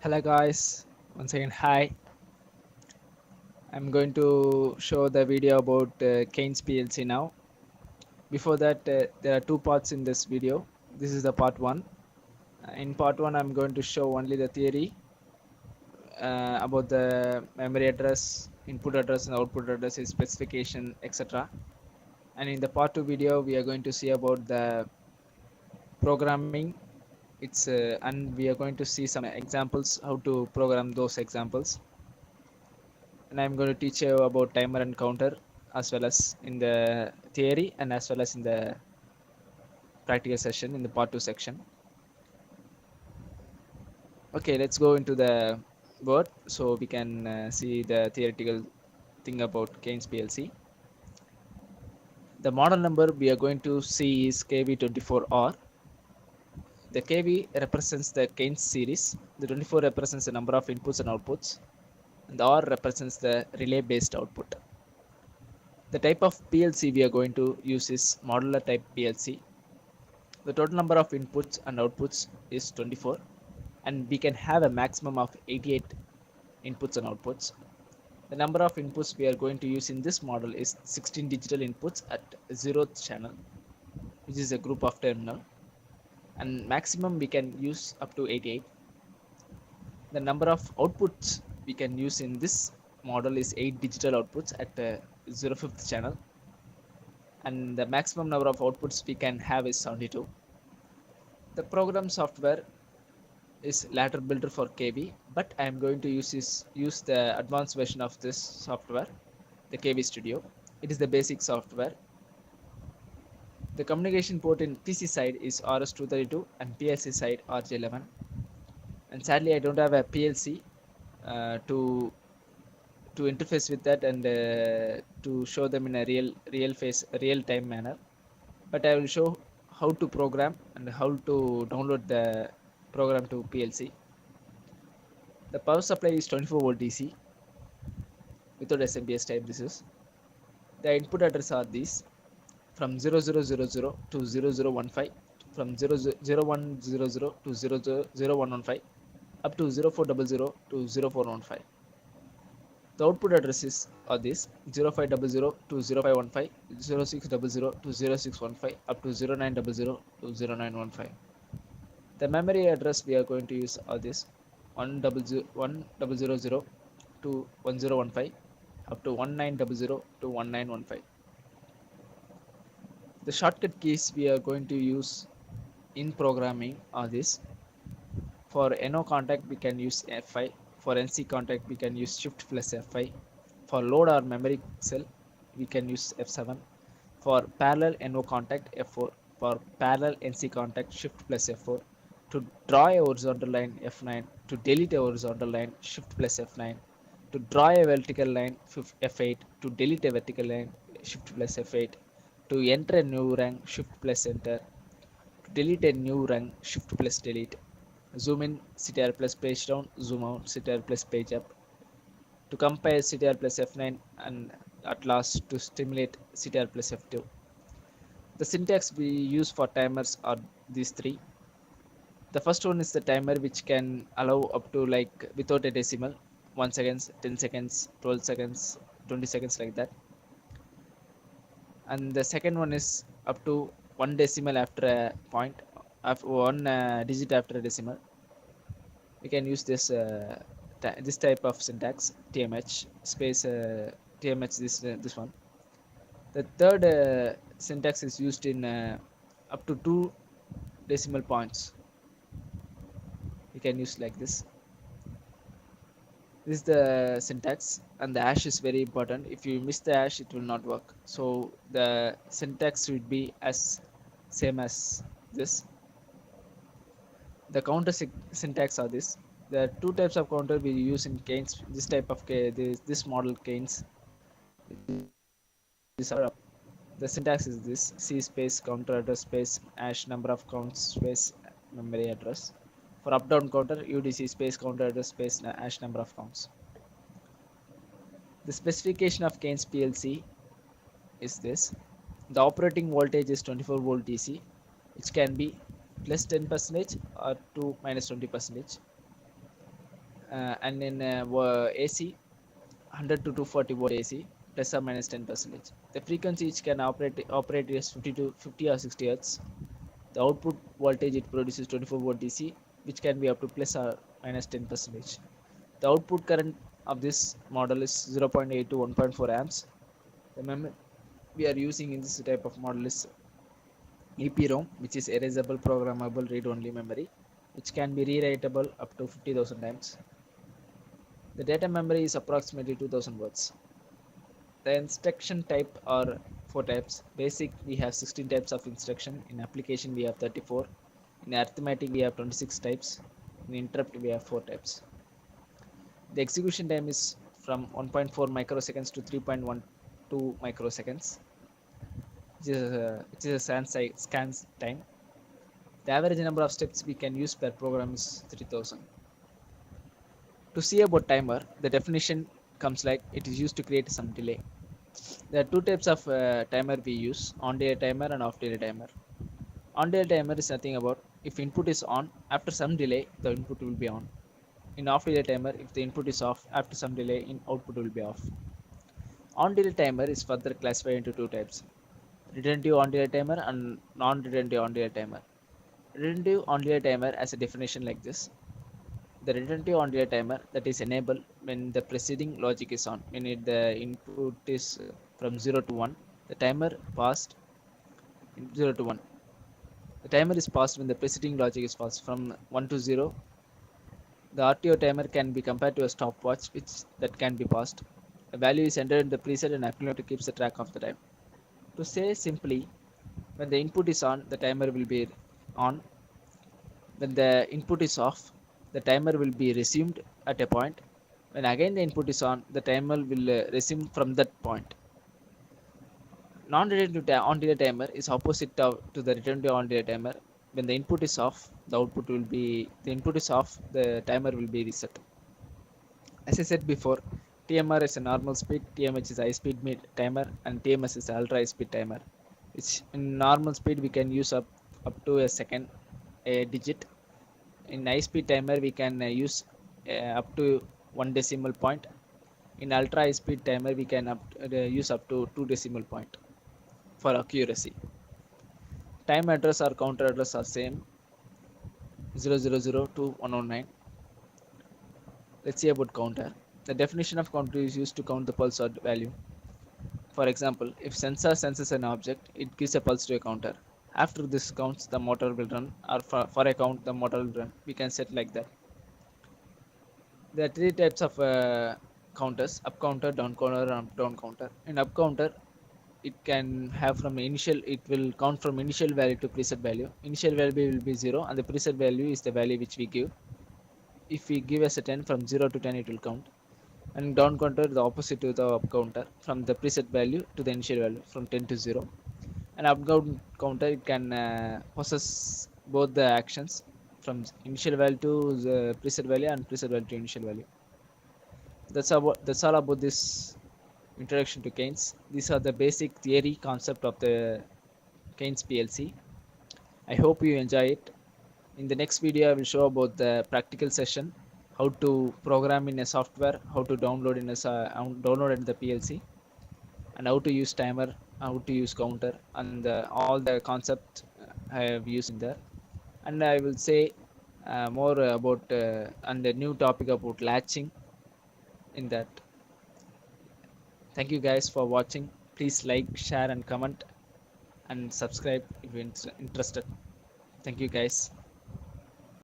Hello guys, once again hi. I'm going to show the video about Keyence PLC now. Before that, there are two parts in this video. This is the part 1. In part 1, I'm going to show only the theory about the memory address, input address and output address, its specification, etc. And in the part 2 video, we are going to see about the programming. And we are going to see some examples how to program those examples. And I'm going to teach you about timer and counter as well as in the theory and as well as in the practical session in the part 2 section. Okay, let's go into the word so we can see the theoretical thing about Keyence PLC. The model number we are going to see is KV24R. The KV represents the Keyence series, the 24 represents the number of inputs and outputs, and the R represents the relay based output. The type of PLC we are going to use is modular type PLC. The total number of inputs and outputs is 24, and we can have a maximum of 88 inputs and outputs. The number of inputs we are going to use in this model is 16 digital inputs at 0th channel, which is a group of terminal, and maximum we can use up to 88. The number of outputs we can use in this model is 8 digital outputs at 05th channel, and the maximum number of outputs we can have is 72. The program software is ladder builder for KV, but I am going to use the advanced version of this software, the KV Studio. It is the basic software. The communication port in PC side is RS232 and PLC side RJ11. And sadly, I don't have a PLC to interface with that and to show them in a real time manner. But I will show how to program and how to download the program to PLC. The power supply is 24 volt DC without SMPS type. This is the input address are these from 0000 to 0015, from 0100 to 00115 up to 0400 to 0415. The output addresses are these 0500 to 0515, 0600 to 0615 up to 0900 to 0915. The memory address we are going to use are this 1000 to 1015 up to 1900 to 1915. The shortcut keys we are going to use in programming are this. For NO contact we can use F5. For NC contact we can use shift plus F5. For load or memory cell we can use F7. For parallel NO contact F4. For parallel NC contact shift plus F4. To draw a horizontal line F9. To delete a horizontal line shift plus F9. To draw a vertical line F8. To delete a vertical line shift plus F8. To enter a new rank shift plus enter. To delete a new rank shift plus delete. Zoom in CTR plus page down, zoom out CTR plus page up. To compare CTR plus F9 and at last to stimulate CTR plus F2. The syntax we use for timers are these three. The first one is the timer, which can allow up to like without a decimal 1 seconds, 10 seconds, 12 seconds, 20 seconds, like that. And the second one is up to 1 decimal after a point, after 1 digit after a decimal. We can use this type of syntax, TMH space TMH, this one. The third syntax is used in up to 2 decimal points. We can use like this. This is the syntax, and the hash is very important. If you miss the hash, it will not work. So the syntax should be as same as this. The counter syntax are this. There are two types of counter we use in Keyence. This type of this model Keyence. The syntax is this: C space counter address space hash number of counts space memory address. For up down counter, UDC space counter address space hash number of counts. The specification of Keyence PLC is this. The operating voltage is 24 volt DC, which can be plus 10% or to minus 20%. and in AC 100 to 240 volt AC plus or minus 10%. The frequency which can operate is 50 to 50 or 60 hertz. The output voltage it produces 24-volt DC, which can be up to plus or minus 10%. The output current of this model is 0.8 to 1.4 amps. The memory we are using in this type of model is EPROM, which is erasable programmable read-only memory, which can be rewritable up to 50,000 times. The data memory is approximately 2000 words. The instruction type are 4 types. Basic, we have 16 types of instruction. In application, we have 34. In arithmetic, we have 26 types. In interrupt, we have 4 types. The execution time is from 1.4 microseconds to 3.12 microseconds, which is a scan time. The average number of steps we can use per program is 3000. To see about timer, the definition comes like it is used to create some delay. There are 2 types of timer we use: on-delay timer and off-delay timer. On-delay timer is nothing about if input is on, after some delay, the input will be on. In off-delay timer, if the input is off, after some delay, in output will be off. On-delay timer is further classified into 2 types: retentive on-delay timer and non-retentive on-delay timer. Retentive on-delay timer has a definition like this: the retentive on-delay timer that is enabled when the preceding logic is on. When the input is from 0 to 1, the timer passed 0 to 1. The timer is passed when the preceding logic is passed from 1 to 0. The RTO timer can be compared to a stopwatch which that can be passed. A value is entered in the preset and accumulator keeps the track of the time. To say simply, when the input is on, the timer will be on. When the input is off, the timer will be resumed at a point. When again the input is on, the timer will resume from that point. Non-retentive on-delay timer is opposite to the retentive on-delay timer. When the input is off, the input is off, the timer will be reset. As I said before, TMR is a normal speed, TMH is high speed mid timer, and TMS is ultra high speed timer. Which in normal speed we can use up to a second, a digit. In high speed timer we can use up to 1 decimal point. In ultra high speed timer we can use up to 2 decimal point for accuracy. Time address or counter address are same, 000 to 109. Let's see about counter. The definition of counter is used to count the pulse or value. For example, if sensor senses an object, it gives a pulse to a counter. After this counts, the motor will run, or for a count, the motor will run. We can set like that. There are 3 types of counters: up counter, down counter, and down counter. In up counter, it can have it will count from initial value to preset value. Initial value will be 0 and the preset value is the value which we give. If we give as a 10, from 0 to 10 it will count. And down counter the opposite to the up counter, from the preset value to the initial value, from 10 to 0. And up counter it can process both the actions from initial value to the preset value and preset value to initial value. That's all about this introduction to Keyence. These are the basic theory concept of the Keyence PLC. I hope you enjoy it. In the next video, I will show about the practical session, how to program in a software, how to download in the PLC, and how to use timer, how to use counter, and all the concept I have used in there. And I will say more about and a new topic about latching in that. Thank you guys for watching. Please like, share, and comment, and subscribe if you're interested. Thank you guys.